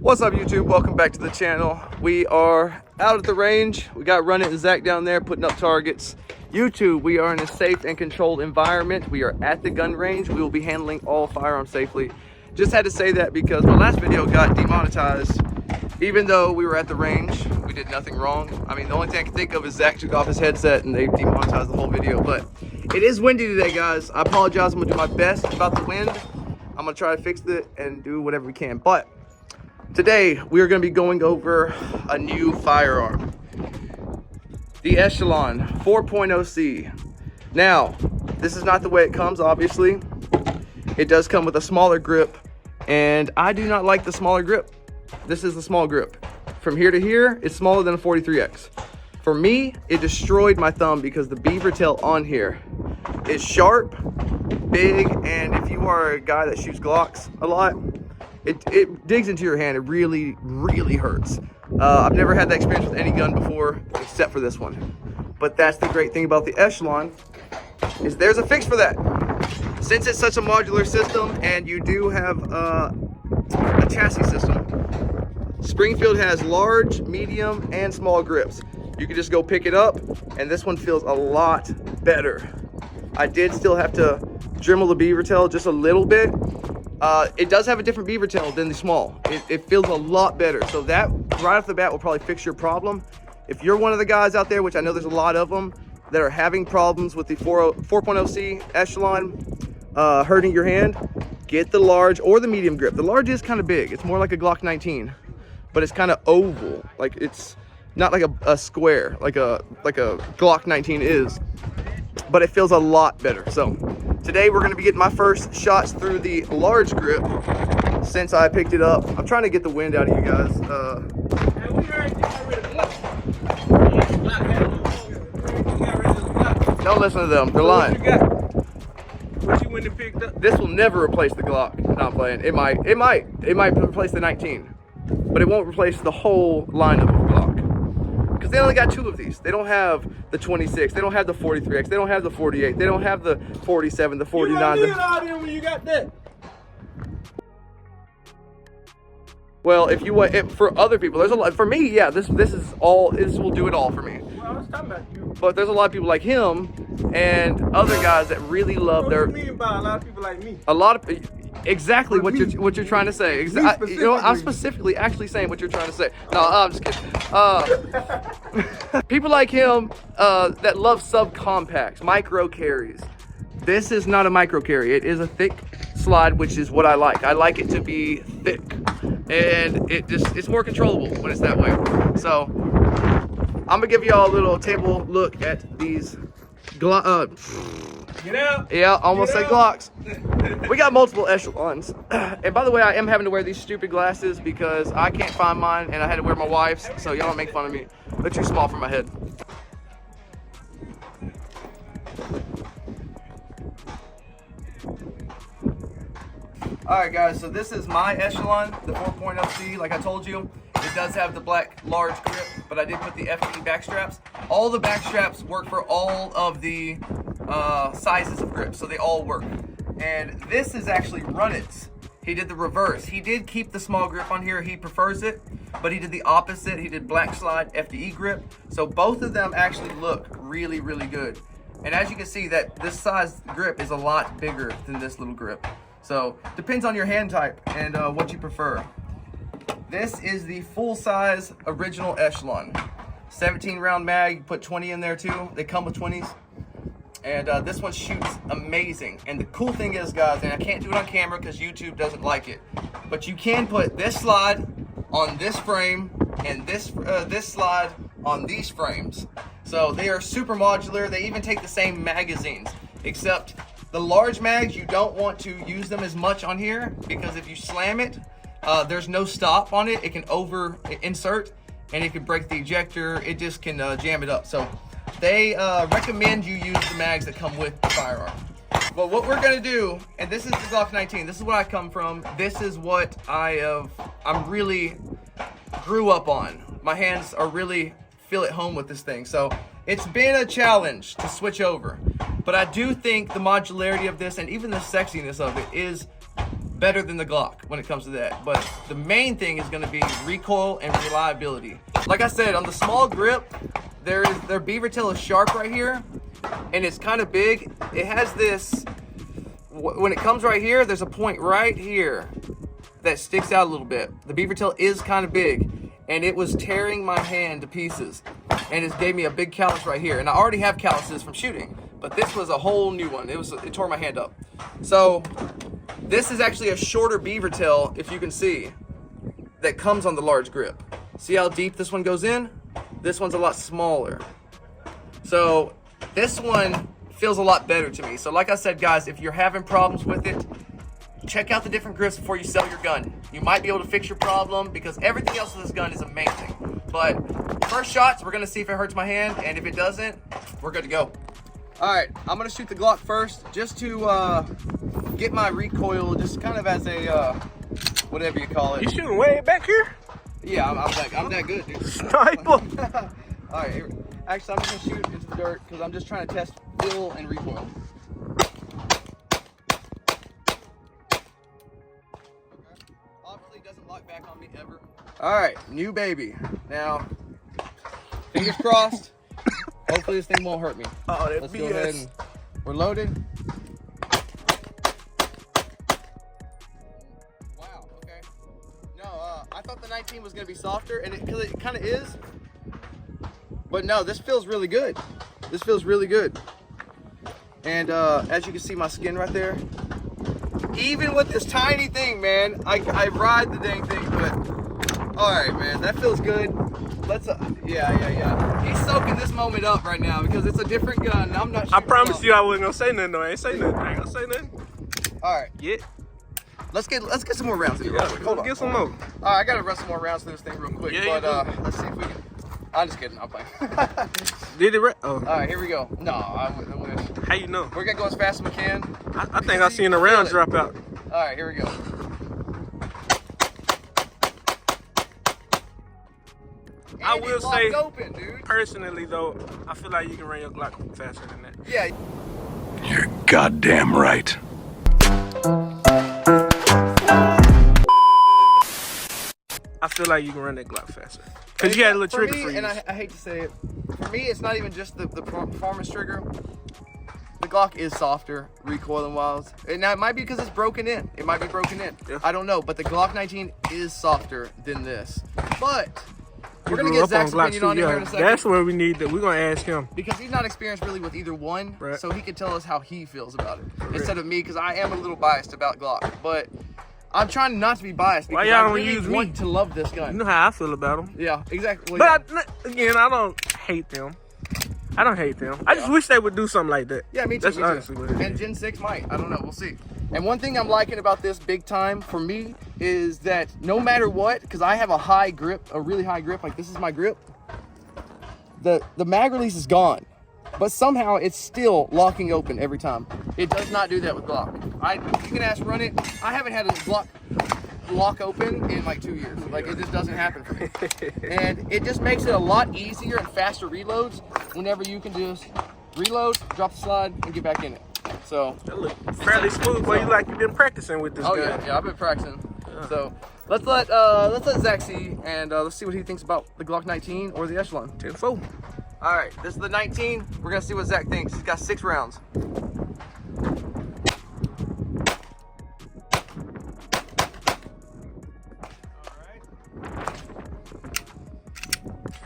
What's up, YouTube? Welcome back to the channel. We are out at the range. We got Renit and Zach down there putting up targets. YouTube, we are in a safe and controlled environment. We are at the gun range. We will be handling all firearms safely. Just had to say that because my last video got demonetized. Even though we were at the range, we did nothing wrong. I mean, the only thing I can think of is Zach took off his headset and they demonetized the whole video. But it is windy today, guys. I apologize. I'm gonna do my best about the wind. I'm gonna try to fix it and do whatever we can. But today, we are going to be going over a new firearm, the Echelon 4.0C. Now, this is not the way it comes, obviously. It does come with a smaller grip, and I do not like the smaller grip. This is the small grip. From here to here, it's smaller than a 43X. For me, it destroyed my thumb because the beaver tail on here is sharp, big, and if you are a guy that shoots Glocks a lot, it digs into your hand. It really, really hurts. I've never had that experience with any gun before, except for this one. But that's the great thing about the Echelon, is there's a fix for that. Since it's such a modular system, and you do have a chassis system, Springfield has large, medium, and small grips. You can just go pick it up, and this one feels a lot better. I did still have to dremel the beaver tail just a little bit. It does have a different beaver tail than the small. It feels a lot better. So that right off the bat will probably fix your problem. If you're one of the guys out there, which I know there's a lot of them, that are having problems with the 4.0C Echelon hurting your hand, get the large or the medium grip. The large is kind of big. It's more like a Glock 19, but it's kind of oval. Like it's not like a square, like a Glock 19 is, but it feels a lot better. So today we're going to be getting my first shots through the large grip since I picked it up. I'm trying to get the wind out of you guys. Don't listen to them. They're lying. What you went and picked up? This will never replace the Glock. No, I'm playing. It might replace the 19, but it won't replace the whole lineup of Glock. Because they only got two of these. They don't have the 26. They don't have the 43X. They don't have the 48. They don't have the 47, the 49. You all them when you got that. Well, if you want, for other people, there's a lot. For me, yeah, this is all. This will do it all for me. Well, I was talking about you. But there's a lot of people like him and other guys that really love their. What do you mean by a lot of people like me? A lot of. Exactly what you're trying to say. You know, I'm specifically actually saying what you're trying to say. No, I'm just kidding. People like him that love subcompacts, micro carries. This is not a micro carry. It is a thick slide, which is what I like. I like it to be thick, and it's more controllable when it's that way. So I'm gonna give y'all a little table look at these Get out. Yeah, almost said Glocks. We got multiple Echelons. And by the way, I am having to wear these stupid glasses because I can't find mine and I had to wear my wife's, so y'all don't make fun of me. They're too small for my head. Alright guys, so this is my Echelon, the 4.0C, like I told you. It does have the black large grip, but I did put the FD back straps. All the back straps work for all of the sizes of grips, so they all work. And this is actually Renit's. He did the reverse. He did keep the small grip on here. He prefers it, but he did the opposite. He did black slide FDE grip. So both of them actually look really, really good. And as you can see, that this size grip is a lot bigger than this little grip. So depends on your hand type and what you prefer. This is the full-size original Echelon. 17 round mag, you put 20 in there too. They come with 20s. And this one shoots amazing. And the cool thing is, guys, and I can't do it on camera because YouTube doesn't like it, but you can put this slide on this frame and this slide on these frames. So they are super modular. They even take the same magazines, except the large mags, you don't want to use them as much on here because if you slam it, there's no stop on it. It can over insert and it can break the ejector. It just can jam it up. So they recommend you use the mags that come with the firearm. But what we're gonna do, and this is the Glock 19, this is what I come from. This is what I'm really grew up on. My hands are really feel at home with this thing. So it's been a challenge to switch over. But I do think the modularity of this and even the sexiness of it is better than the Glock when it comes to that. But the main thing is going to be recoil and reliability. Like I said, on the small grip, their beaver tail is sharp right here, and it's kind of big. It has this, when it comes right here, there's a point right here that sticks out a little bit. The beaver tail is kind of big, and it was tearing my hand to pieces, and it gave me a big callus right here. And I already have calluses from shooting, but this was a whole new one. It tore my hand up. So this is actually a shorter beaver tail, if you can see, that comes on the large grip. See how deep this one goes in? This one's a lot smaller. So this one feels a lot better to me. So like I said, guys, if you're having problems with it, check out the different grips before you sell your gun. You might be able to fix your problem because everything else with this gun is amazing. But first shots, we're gonna see if it hurts my hand, and if it doesn't, we're good to go. All right, I'm gonna shoot the Glock first, just to get my recoil, just kind of as a, whatever you call it. You shooting way back here? Yeah, I'm that good, dude. Sniper. All right, actually, I'm just gonna shoot into the dirt because I'm just trying to test feel and recoil. Obviously, it doesn't lock back on me ever. All right, new baby. Now, fingers crossed. Hopefully, this thing won't hurt me. Oh, that Let's BS. go ahead and we're loaded. Wow. Okay. No, I thought the 19 was gonna be softer, and because it kind of is. But no, this feels really good. This feels really good. And as you can see, my skin right there. Even with this tiny thing, man, I ride the dang thing. But all right, man, that feels good. Let's yeah. He's soaking this moment up right now because it's a different gun. I'm not. I promise you, I wasn't gonna say nothing. Though. I ain't say nothing. I ain't gonna say nothing. All right. Yeah. Let's get some more rounds in here. Yeah. Real quick. Hold on. Get some more. All right, I gotta run some more rounds through this thing real quick. Yeah, but let's see if we can. I'm just kidding. I'm playing. Did it right? Oh. All right, here we go. No, I wish. How you know? We're gonna go as fast as we can. I think I seen the round drop out. All right, here we go. I And will it locked say, open, dude. personally though, I feel like you can run your Glock faster than that. Yeah. You're goddamn right. I feel like you can run that Glock faster. Cause you had a little trigger me, freeze. and I hate to say it, for me, it's not even just the performance trigger. The Glock is softer, recoiling wise. And now it might be because it's broken in. It might be broken in. Yeah. I don't know, but the Glock 19 is softer than this. But we're gonna grew get up Zach's Glock opinion too, on it here in a second. That's where we need that. We're gonna ask him. Because he's not experienced really with either one, Right. so he can tell us how he feels about it instead of me, because I am a little biased about Glock. But I'm trying not to be biased because Why y'all I don't really use me? want to love this gun. You know how I feel about them. Yeah, exactly. But again, I don't hate them. I don't hate them. I just wish they would do something like that. Yeah, me too. That's me too. honestly what it And is. Gen 6 might. I don't know. We'll see. And one thing I'm liking about this big time for me is that no matter what, because I have a high grip, a really high grip, like this is my grip, the mag release is gone. But somehow it's still locking open every time. It does not do that with Glock. You can ask Renit. I haven't had a Glock lock open in like 2 years. Like it just doesn't happen for me. And it just makes it a lot easier and faster reloads whenever you can just reload, drop the slide, and get back in it. So That look fairly smooth, boy. You like you've been practicing with this oh gun. yeah, I've been practicing. So let's let Zach see, and let's see what he thinks about the Glock 19 or the Echelon. 10-4. All right, this is the 19. We're gonna see what Zach thinks. He's got 6 rounds.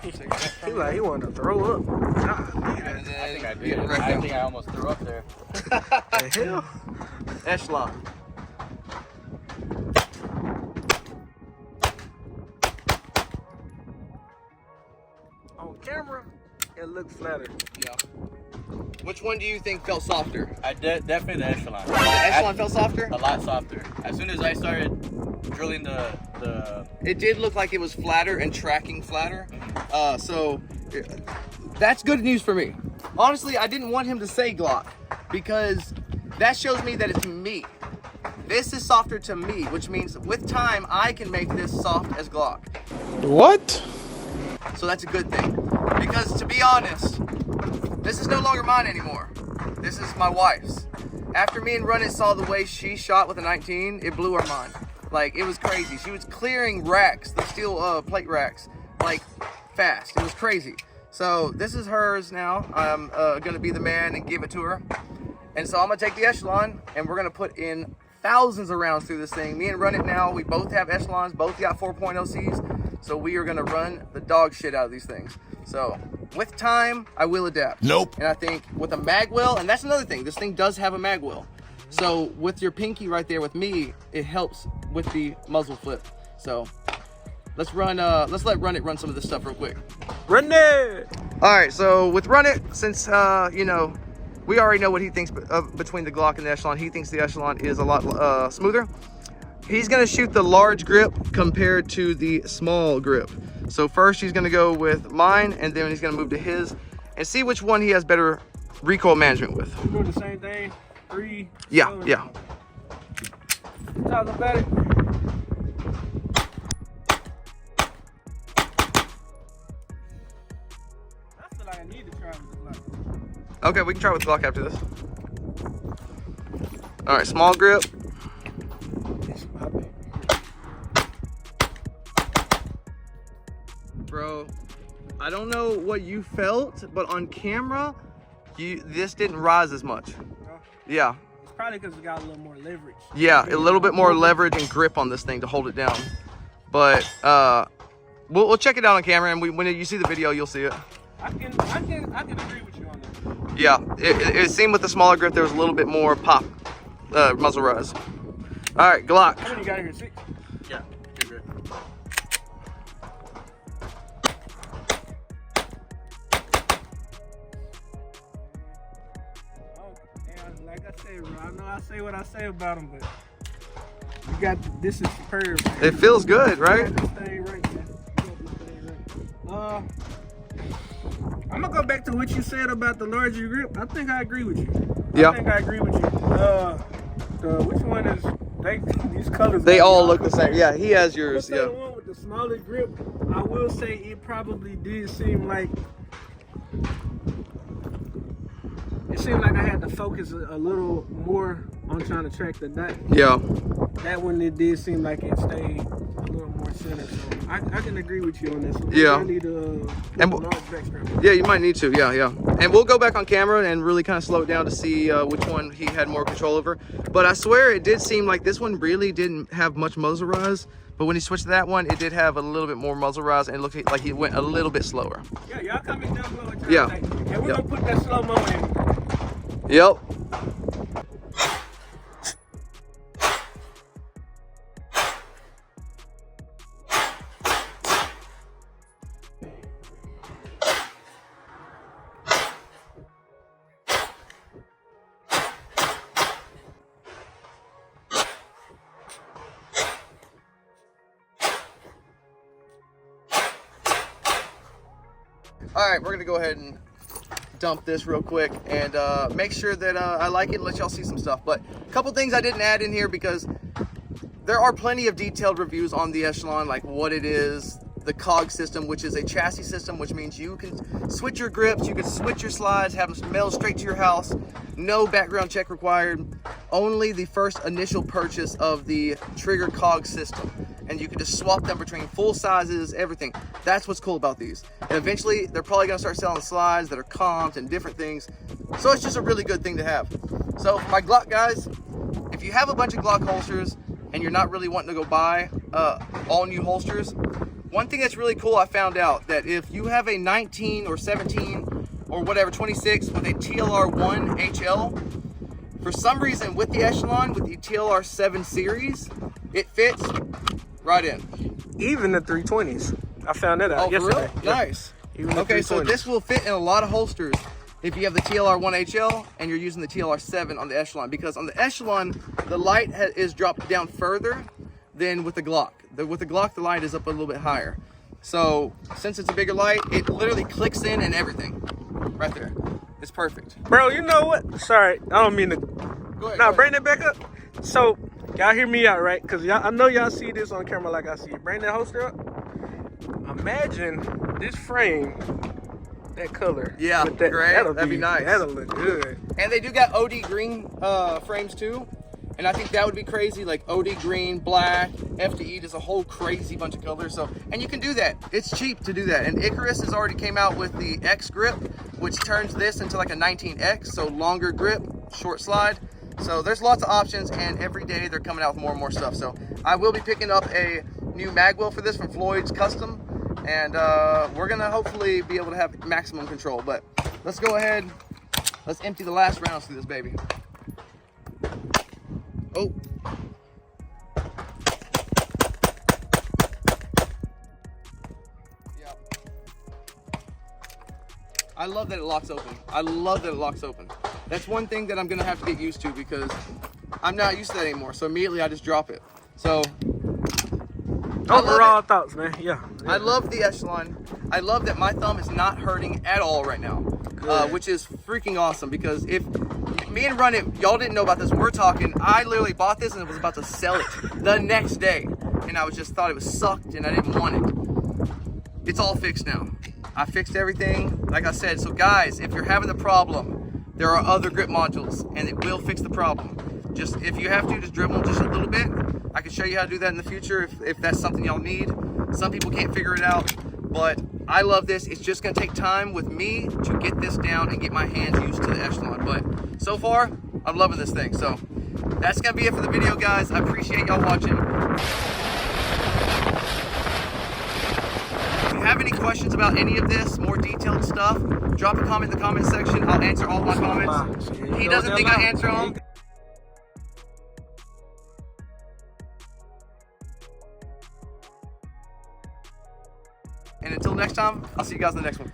He like he wanted to throw up. God, And then I think I get did. it right I down. think I almost threw up there. the hell? Echelon. On camera, it looked flatter. Yeah. Which one do you think felt softer? Definitely the Echelon. The Echelon felt softer? A lot softer. As soon as I started drilling the It did look like it was flatter and tracking flatter. So that's good news for me. Honestly, I didn't want him to say Glock because that shows me that it's me. This is softer to me, which means with time I can make this soft as Glock. What? So that's a good thing. Because to be honest, this is no longer mine anymore. This is my wife's. After me and Renit saw the way she shot with a 19, it blew our mind. Like, it was crazy. She was clearing racks, the steel plate racks, like, fast. It was crazy. So this is hers now. I'm gonna be the man and give it to her. And so I'm gonna take the Echelon and we're gonna put in thousands of rounds through this thing. Me and Renit now, we both have Echelons, both got 4.0 Cs. So we are gonna run the dog shit out of these things. So with time, I will adapt. Nope. And I think with a mag well, and that's another thing, this thing does have a mag well. So with your pinky right there with me, it helps with the muzzle flip. So let's let Renit run some of this stuff real quick. Run it! All right, so with Renit, since you know, we already know what he thinks between the Glock and the Echelon. He thinks the Echelon is a lot smoother. He's gonna shoot the large grip compared to the small grip. So first he's gonna go with mine, and then he's gonna move to his, and see which one he has better recoil management with. We're doing the same thing. 3. Yeah, 7. yeah. Talk about it. I feel like I need to try with the Glock. Okay, we can try with the Glock after this. All right, small grip. Bro, I don't know what you felt, but on camera, this didn't rise as much. Yeah. It's probably because it got a little more leverage. Yeah, a little bit more leverage and grip on this thing to hold it down. But we'll check it out on camera, and when you see the video, you'll see it. I can agree with you on that. Yeah, it seemed with the smaller grip there was a little bit more pop, muzzle rise. All right, Glock. How many you got here? 6? Yeah, you're good. And like I said, bro, I know I say what I say about them, but you got this is superb. Man. It feels good, right? You got this thing right, man. You got this thing right. I'm gonna go back to what you said about the larger grip. I think I agree with you. Yeah. I think I agree with you. Which one is these colors? They all look the same. Yeah, he has yours. The Yeah. one with the smaller grip, I will say it probably did seem like I had to focus a little more on trying to track the dot. Yeah. That one, it did seem like it stayed a little more centered. So I can agree with you on this. Yeah. I need a large backstrap. Yeah, you might need to. Yeah, yeah. And we'll go back on camera and really kind of slow it down to see which one he had more control over. But I swear it did seem like this one really didn't have much muzzle rise. But when he switched to that one, it did have a little bit more muzzle rise, and it looked like he went a little bit slower. Yeah, y'all coming down below. Yeah. And we're gonna put that slow-mo in. Yep. All right, we're gonna go ahead and dump this real quick and make sure that I like it and let y'all see some stuff. But a couple things I didn't add in here because there are plenty of detailed reviews on the Echelon, like what it is, the cog system, which is a chassis system, which means you can switch your grips, you can switch your slides, have them mailed straight to your house, no background check required, only the first initial purchase of the trigger cog system. And you can just swap them between full sizes, everything. That's what's cool about these. And eventually, they're probably gonna start selling slides that are comped and different things. So it's just a really good thing to have. So for my Glock guys, if you have a bunch of Glock holsters and you're not really wanting to go buy all new holsters, one thing that's really cool, I found out that if you have a 19 or 17 or whatever, 26 with a TLR1 HL, for some reason with the Echelon, with the TLR 7 series, it fits right in. Even the 320s. I found that out yesterday. For real? Nice. Even Okay, the so 320s. this will fit in a lot of holsters if you have the TLR1 HL and you're using the TLR 7 on the Echelon, because on the Echelon, the light is dropped down further than with the Glock. With the Glock, the light is up a little bit higher. So since it's a bigger light, it literally clicks in and everything. Right there. It's perfect. Bro, you know what? Sorry, I don't mean to. Go ahead. Now, bring that back up. So, y'all hear me out, right? Because I know y'all see this on camera like I see it. Bring that holster up. Imagine this frame that color. Yeah, with that, gray, that'd be nice. That'll look good. And they do got OD green frames too. And I think that would be crazy, like OD green, black, FDE, there's a whole crazy bunch of colors. So, and you can do that. It's cheap to do that. And Icarus has already came out with the X grip, which turns this into like a 19X, so longer grip, short slide. So there's lots of options, and every day they're coming out with more and more stuff. So I will be picking up a new mag wheel for this from Floyd's Custom, and we're gonna hopefully be able to have maximum control. But let's go ahead, let's empty the last rounds through this baby. Oh. Yeah. I love that it locks open. I love that it locks open. That's one thing that I'm gonna have to get used to because I'm not used to that anymore. So immediately I just drop it. So Overall thoughts, man. Yeah. I love the Echelon. I love that my thumb is not hurting at all right now, which is freaking awesome because if me and Renit, y'all didn't know about this, we're talking, I literally bought this and was about to sell it the next day. And I just thought it was sucked and I didn't want it. It's all fixed now. I fixed everything, like I said. So guys, if you're having the problem, there are other grip modules and it will fix the problem. Just, if you have to, just dribble just a little bit. I can show you how to do that in the future if that's something y'all need. Some people can't figure it out, but I love this. It's just gonna take time with me to get this down and get my hands used to the Echelon. But so far, I'm loving this thing. So that's gonna be it for the video, guys. I appreciate y'all watching. If you have any questions about any of this, more detailed stuff, drop a comment in the comment section. I'll answer all my comments. He doesn't think I answer them. And until next time, I'll see you guys in the next one.